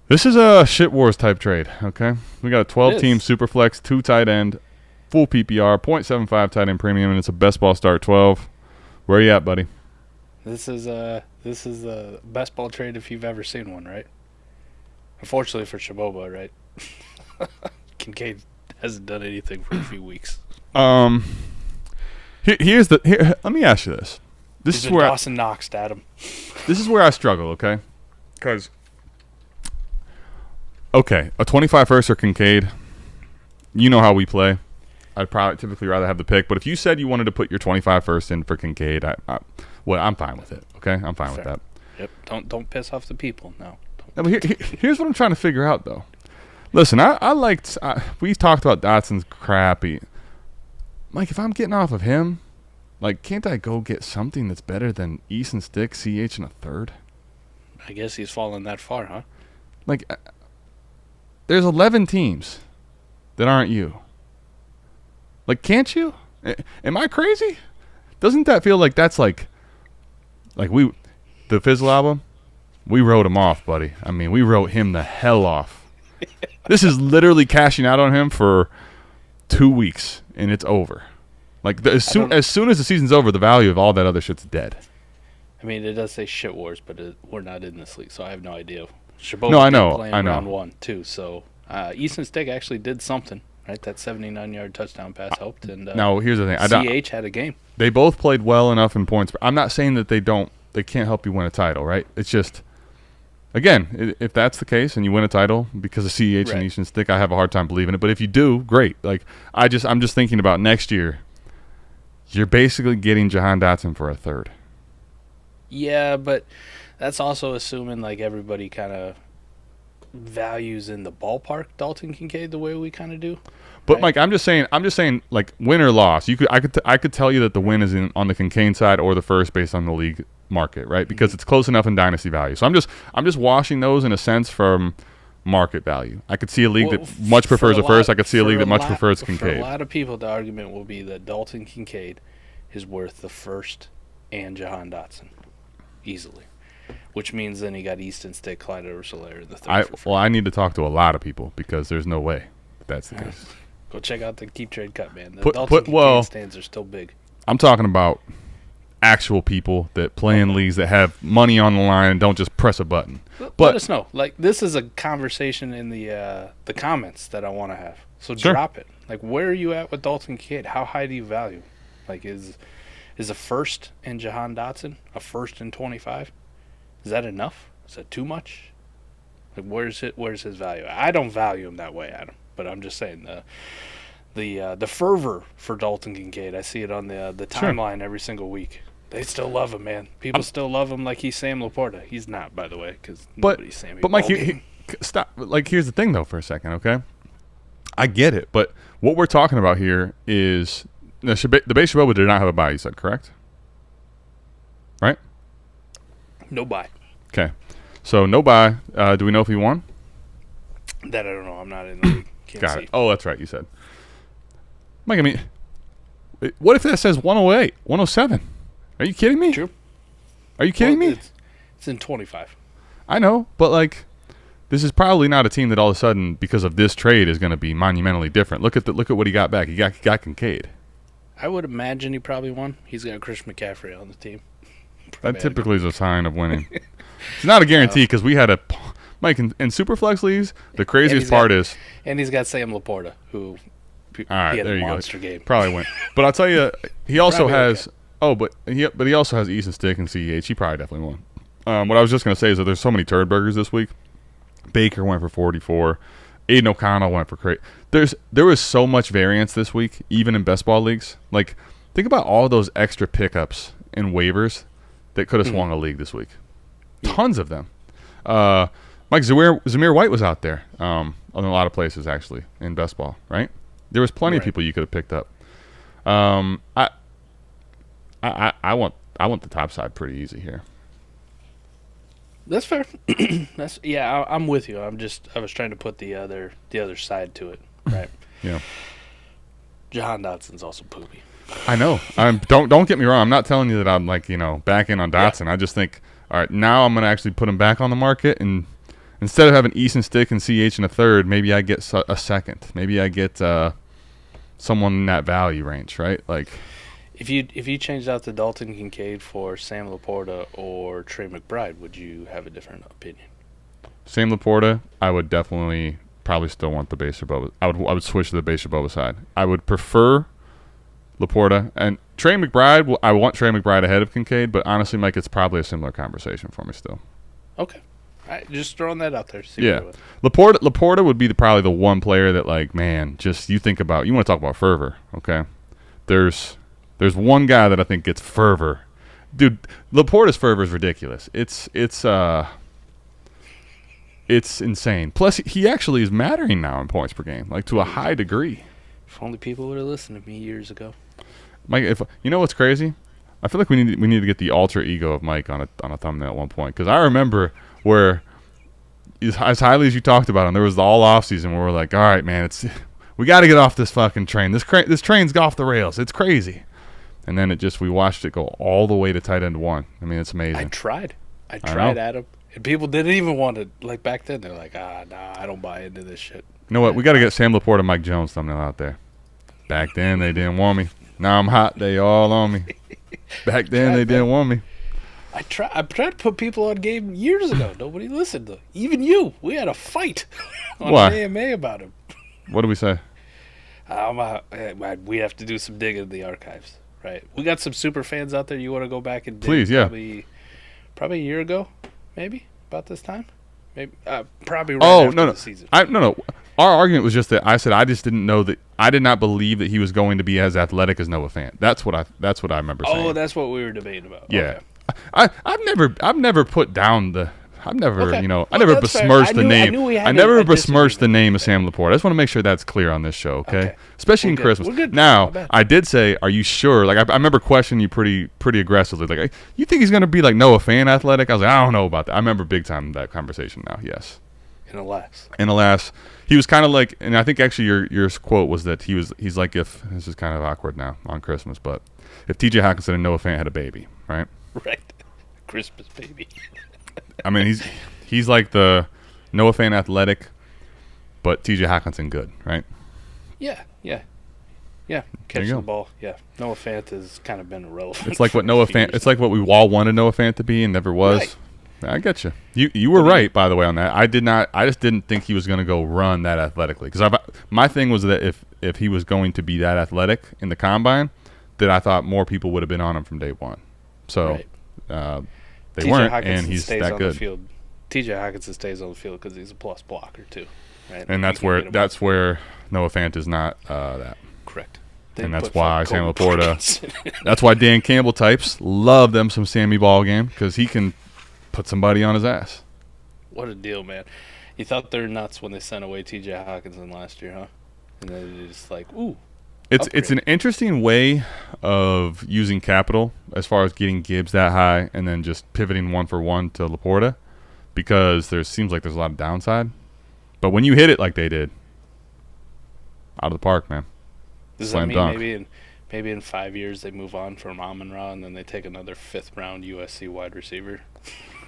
S2: This is a shit wars type trade, okay? We got a 12-team Superflex, 2 tight end, full PPR, 0.75 tight end premium, and it's a best ball start 12. Where are you at, buddy?
S1: This is the best ball trade if you've ever seen one, right? Unfortunately for Shaboba, right? Kincaid hasn't done anything for a few weeks.
S2: Let me ask you this. This is where
S1: Dawson Knox at him.
S2: This is where I struggle, okay? Because a 25 first or Kincaid, you know how we play. I'd probably typically rather have the pick, but if you said you wanted to put your 25 first in for Kincaid, I'm fine with it. Okay, I'm fine with that.
S1: Yep. Don't piss off the people. No.
S2: But here's what I'm trying to figure out, though. Listen, we talked about Dotson's crappy. Mike, if I'm getting off of him, like, can't I go get something that's better than Easton Stick, CH, and a third?
S1: I guess he's fallen that far, huh?
S2: Like, there's 11 teams that aren't you. Like, can't you? Am I crazy? Doesn't that feel like that's like the Fizzle album? We wrote him off, buddy. I mean, we wrote him the hell off. This is literally cashing out on him for 2 weeks, and it's over. Like, as soon as the season's over, the value of all that other shit's dead.
S1: I mean, it does say shit wars, but we're not in this league, so I have no idea. Shabo's
S2: I know.
S1: round one, too. So, Easton Stick actually did something, right? That 79-yard touchdown pass helped. And
S2: now, here's the thing.
S1: CH had a game.
S2: They both played well enough in points. I'm not saying that they can't help you win a title, right? It's just, again, if that's the case and you win a title because of CH and Easton Stick, I have a hard time believing it. But if you do, great. Like, I'm just thinking about next year. You're basically getting Jahan Dotson for a third.
S1: Yeah, but that's also assuming like everybody kind of values in the ballpark Dalton Kincaid the way we kind of do.
S2: But right? Mike, I'm just saying, like, win or loss. I could tell you that the win is on the Kincaid side or the first based on the league market, right? Because it's close enough in dynasty value. So I'm just washing those in a sense from market value. I could see a league that much prefers a first. I could see a league that much prefers Kincaid.
S1: For a lot of people, the argument will be that Dalton Kincaid is worth the first and Jahan Dotson easily, which means then he got Easton Stick, Clyde Edwards-Helaire the third.
S2: I need to talk to a lot of people because there's no way that's the case.
S1: Go check out the Keep Trade Cut, man. The Dalton Kincaid stands are still big.
S2: I'm talking about actual people that play in leagues that have money on the line and don't just press a button.
S1: Let us know. Like, this is a conversation in the comments that I want to have. So drop it. Like, where are you at with Dalton Kincaid? How high do you value? Like, is a first in Jahan Dotson, a first in 25? Is that enough? Is that too much? Like, where's his value? I don't value him that way, Adam. But I'm just saying the fervor for Dalton Kincaid. I see it on the timeline every single week. They still love him, man. People still love him like he's Sam Laporta. He's not, by the way, because nobody's Sammy.
S2: But Mike, stop. Like, here's the thing, though, for a second, okay? I get it, but what we're talking about here is the base Shaboba did not have a bye. You said correct, right?
S1: No bye.
S2: Okay, so no bye. Do we know if he won?
S1: That I don't know. I'm not in the league.
S2: Got it. Oh, that's right. You said. Mike, I mean, what if that says 108, 107? Are you kidding me?
S1: True.
S2: Are you kidding me?
S1: It's in 25.
S2: I know, but, like, this is probably not a team that all of a sudden, because of this trade, is going to be monumentally different. Look at what he got back. He got Kincaid.
S1: I would imagine he probably won. He's got Christian McCaffrey on the team.
S2: That typically is a sign of winning. It's not a guarantee because we had Mike, in Superflex leagues, the craziest part is...
S1: And he's got Sam Laporta, who
S2: all right,
S1: he had
S2: there
S1: a
S2: you
S1: monster
S2: go.
S1: game.
S2: Probably win. But I'll tell you, he also has... Okay. Oh, but he also has Easton Stick and CEH. He probably definitely won. What I was just going to say is that there's so many turd burgers this week. Baker went for 44. Aiden O'Connell went for crate. There was so much variance this week, even in best ball leagues. Like, think about all those extra pickups and waivers that could have swung a league this week. Tons of them. Mike, Zamir White was out there in a lot of places, actually, in best ball, right? There was plenty of people you could have picked up. I want the top side pretty easy here.
S1: That's fair. I'm with you. I was trying to put the other side to it, right?
S2: Yeah.
S1: Jahan Dotson's also poopy.
S2: I know. Don't get me wrong. I'm not telling you that I'm like, back in on Dotson. I just think, all right, now I'm going to actually put him back on the market, and instead of having Easton Stick and CH in a third, maybe I get a second. Maybe I get someone in that value range, right? Like,
S1: if you changed out the Dalton Kincaid for Sam Laporta or Trey McBride, would you have a different opinion?
S2: Sam Laporta, I would definitely probably still want the Baser Boba. I would switch to the Baser Boba side. I would prefer Laporta and Trey McBride. Well, I want Trey McBride ahead of Kincaid, but honestly, Mike, it's probably a similar conversation for me still.
S1: Okay. All right, just throwing that out there.
S2: Yeah. Laporta would be probably the one player that, like, man, just you think about. You want to talk about fervor, okay? There's one guy that I think gets fervor. Dude, Laporta's fervor is ridiculous. It's insane. Plus, he actually is mattering now in points per game, like to a high degree.
S1: If only people would have listened to me years ago.
S2: Mike, if you know what's crazy, I feel like we need to get the alter ego of Mike on a thumbnail at one point, because I remember where as highly as you talked about him, there was the all off season where we're like, all right, man, we got to get off this fucking train. This train's off the rails. It's crazy. And then we watched it go all the way to tight end 1. I mean, it's amazing.
S1: I tried Adam, and people didn't even want to. Like back then, they're like, nah, I don't buy into this shit.
S2: You know what? We got to get Sam Laporta and Mike Jones thumbnail out there. Back then, they didn't want me. Now I'm hot. They all on me. Back then, they didn't want me.
S1: I tried to put people on game years ago. Nobody listened to. Even you. We had a fight on AMA about him.
S2: What did we say?
S1: We have to do some digging in the archives. Right. We got some super fans out there. You want to go back and dig?
S2: Please, yeah.
S1: Probably a year ago, maybe about this time. Maybe probably right after the season.
S2: No. Our argument was just that I said I just didn't know that I did not believe that he was going to be as athletic as Noah Fant. That's what I remember saying.
S1: Oh, that's what we were debating about.
S2: Yeah.
S1: Okay.
S2: I've never put down the. I've never,
S1: okay.
S2: I never besmirched the name. I never besmirched the name of Sam Laporta. I just want to make sure that's clear on this show, okay? Especially in Christmas.
S1: We're good.
S2: Now, I did say, are you sure? Like, I remember questioning you pretty aggressively. Like, you think he's going to be like Noah Fant athletic? I was like, I don't know about that. I remember big time that conversation now, yes.
S1: And
S2: alas, he was kind of like, and I think actually your quote was that he's like, if, this is kind of awkward now on Christmas, but if TJ Hawkinson and Noah Fant had a baby, right?
S1: Right. Christmas baby.
S2: I mean, he's like the Noah Fant athletic, but TJ Hawkinson good, right?
S1: Yeah. Catch the ball. Yeah. Noah Fant has kind of been irrelevant.
S2: It's like what Noah Fant. It's like what we all wanted Noah Fant to be and never was.
S1: Right.
S2: I get you. You were right, by the way, on that. I did not. I just didn't think he was going to go run that athletically. Because my thing was that if he was going to be that athletic in the combine, that I thought more people would have been on him from day one. So they weren't, and he's that good.
S1: TJ Hawkinson stays on the field because he's a plus blocker too, right?
S2: And that's where Noah Fant is not that.
S1: Correct.
S2: And that's why Sam Laporta. That's why Dan Campbell types love them some Sammy Ball game, because he can put somebody on his ass.
S1: What a deal, man! You thought they were nuts when they sent away TJ Hawkinson last year, huh? And then they're just like, ooh.
S2: It's an interesting way of using capital as far as getting Gibbs that high and then just pivoting 1-for-1 to Laporta, because seems like there's a lot of downside. But when you hit it like they did, out of the park, man.
S1: Does that mean maybe in 5 years they move on from Amon-Ra and then they take another 5th round USC wide receiver?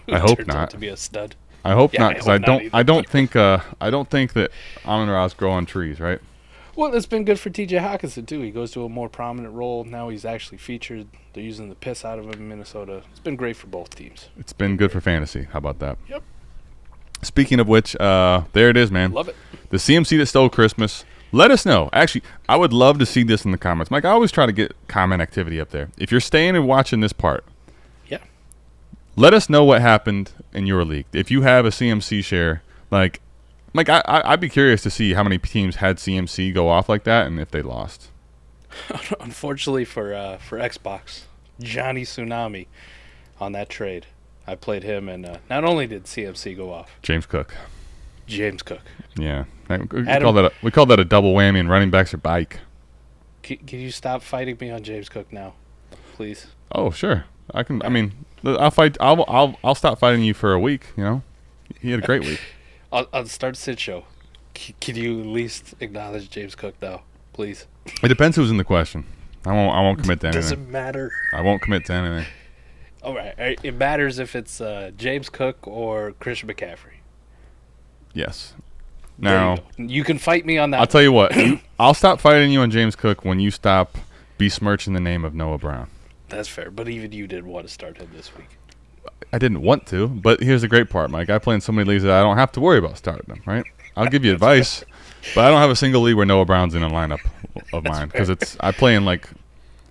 S2: I hope
S1: turns
S2: not.
S1: out to be a stud.
S2: I hope not, because I don't think that Amon-Ra's grow on trees, right?
S1: Well, it's been good for TJ Hawkinson too. He goes to a more prominent role now. He's actually featured. They're using the piss out of him in Minnesota. It's been great for both teams.
S2: It's been good for fantasy. How about that?
S1: Yep.
S2: Speaking of which, there it is, man.
S1: Love it.
S2: The CMC that stole Christmas. Let us know. Actually, I would love to see this in the comments. Mike, I always try to get comment activity up there. If you're staying and watching this part, let us know what happened in your league. If you have a CMC share, Mike, I'd be curious to see how many teams had CMC go off like that and if they lost.
S1: Unfortunately for Xbox, Johnny Tsunami on that trade. I played him, and not only did CMC go off.
S2: James Cook.
S1: Yeah.
S2: We call that a double whammy, and running backs are bike.
S1: Can you stop fighting me on James Cook now, please?
S2: Oh, sure. I can. I mean, I'll fight. I'll stop fighting you for a week. You know, he had a great week.
S1: I'll start sit show. Can you at least acknowledge James Cook now, please?
S2: It depends who's in the question. I won't commit to anything.
S1: Doesn't matter.
S2: I won't commit to anything.
S1: All right. It matters if it's James Cook or Christian McCaffrey.
S2: Yes.
S1: There
S2: Now,
S1: you can fight me on that.
S2: I'll tell you what. I'll stop fighting you on James Cook when you stop besmirching the name of Noah Brown.
S1: That's fair. But even you did want to start him this week.
S2: I didn't want to, but here's the great part, Mike. I play in so many leagues that I don't have to worry about starting them, right? I'll give you advice, but I don't have a single league where Noah Brown's in a lineup of mine because I play in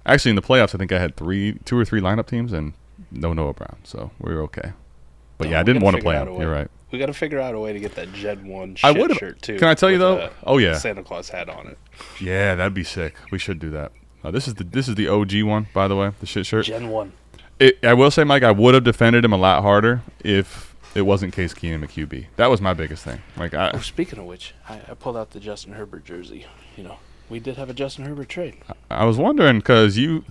S2: actually in the playoffs. I think I had 2 or 3 lineup teams and no Noah Brown, so we were okay. But yeah, I didn't want to play him. You're right.
S1: We got to figure out a way to get that Gen 1 shirt too.
S2: Can I tell you though? Oh yeah,
S1: Santa Claus hat on it.
S2: Yeah, that'd be sick. We should do that. This is the OG one, by the way, the shit shirt.
S1: Gen 1.
S2: I will say, Mike, I would have defended him a lot harder if it wasn't Case Keenum at QB. That was my biggest thing.
S1: Speaking of which, I pulled out the Justin Herbert jersey. We did have a Justin Herbert trade.
S2: I was wondering because you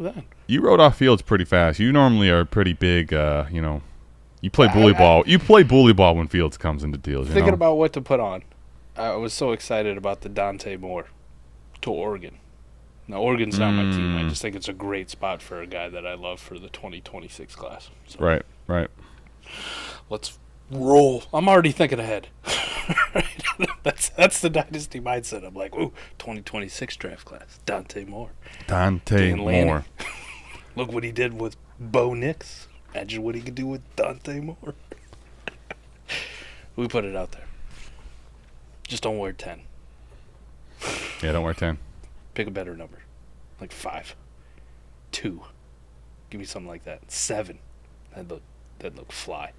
S2: wrote off Fields pretty fast. You normally are pretty big. You play bully ball. You play bully ball when Fields comes into deals.
S1: Thinking about what to put on. I was so excited about the Dante Moore to Oregon. Now, Oregon's not my team. I just think it's a great spot for a guy that I love for the 2026 class. So
S2: Right.
S1: Let's roll. I'm already thinking ahead. That's the Dynasty mindset. I'm like, ooh, 2026 draft class. Dante Moore.
S2: Dante Moore.
S1: Look what he did with Bo Nix. Imagine what he could do with Dante Moore. We put it out there. Just don't wear 10.
S2: Yeah, don't wear 10.
S1: Pick a better number. Like 5. 2. Give me something like that. 7. That'd look fly.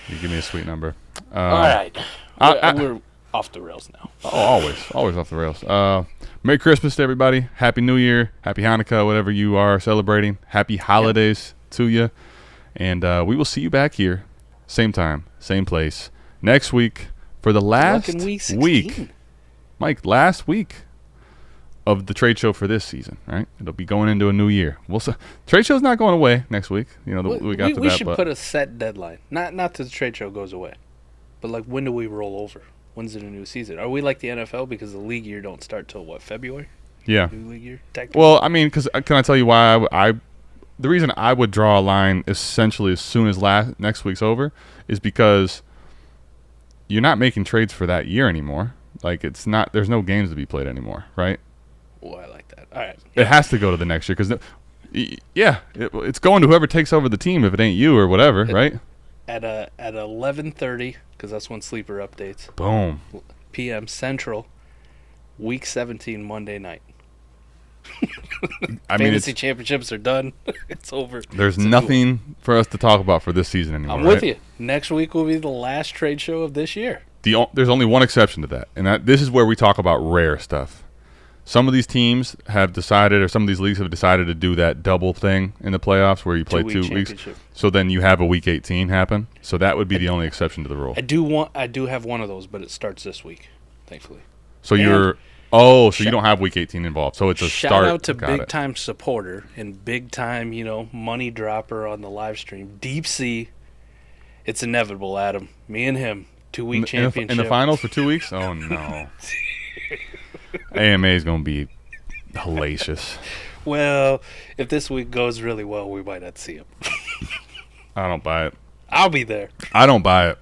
S2: You give me a sweet number.
S1: All right. We're off the rails now.
S2: Oh, always off the rails. Merry Christmas to everybody. Happy New Year. Happy Hanukkah, whatever you are celebrating. Happy holidays to you. And we will see you back here, same time, same place, next week for the last week. Mike, last week of the trade show for this season, right? It'll be going into a new year. Trade show's not going away next week. The week after that.
S1: We should put a set deadline. Not that the trade show goes away, but like when do we roll over? When's it a new season? Are we like the NFL because the league year don't start till what, February?
S2: Yeah.
S1: New league year. Technically?
S2: Well, I mean, because can I tell you why the reason I would draw a line essentially as soon as next week's over is because you're not making trades for that year anymore. Like there's no games to be played anymore, right?
S1: Oh, I like that. All right.
S2: It has to go to the next year because, it's going to whoever takes over the team if it ain't you or whatever, right?
S1: At 11:30, because that's when Sleeper updates.
S2: Boom.
S1: PM Central, Week 17 Monday night. Fantasy championships are done. It's over.
S2: There's nothing for us to talk about for this season anymore.
S1: I'm with you. Next week will be the last trade show of this year.
S2: There's only one exception to that, and this is where we talk about rare stuff. Some of these teams have decided, or some of these leagues have decided to do that double thing in the playoffs where you play 2 weeks. So then you have a Week 18 happen. So that would be the only exception to the rule.
S1: I do have one of those, but it starts this week, thankfully.
S2: So you don't have Week 18 involved. So it's a
S1: shout
S2: start.
S1: Shout out to big-time supporter and big-time, money dropper on the live stream. Deep Sea. It's inevitable, Adam. Me and him, 2-week championship.
S2: In the finals for 2 weeks? Oh, no. AMA is going to be hellacious.
S1: Well, if this week goes really well, we might not see him.
S2: I don't buy it.
S1: I'll be there.
S2: I don't buy it.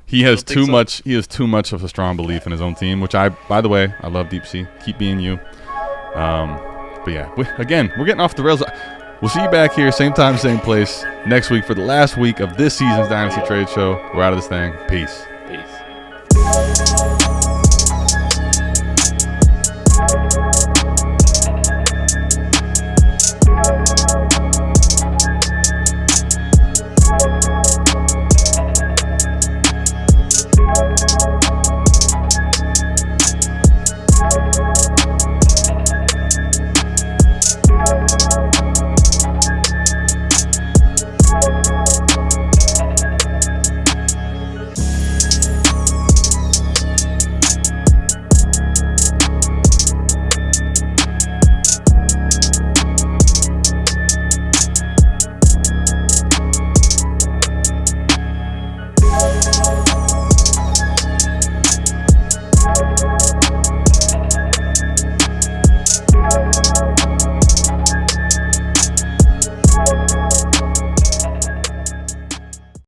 S2: He has too much. He has too much of a strong belief in his own team, which by the way, I love Deep Sea. Keep being you. But yeah, we're getting off the rails. We'll see you back here, same time, same place, next week for the last week of this season's Dynasty Trade Show. We're out of this thing. Peace.
S1: Peace.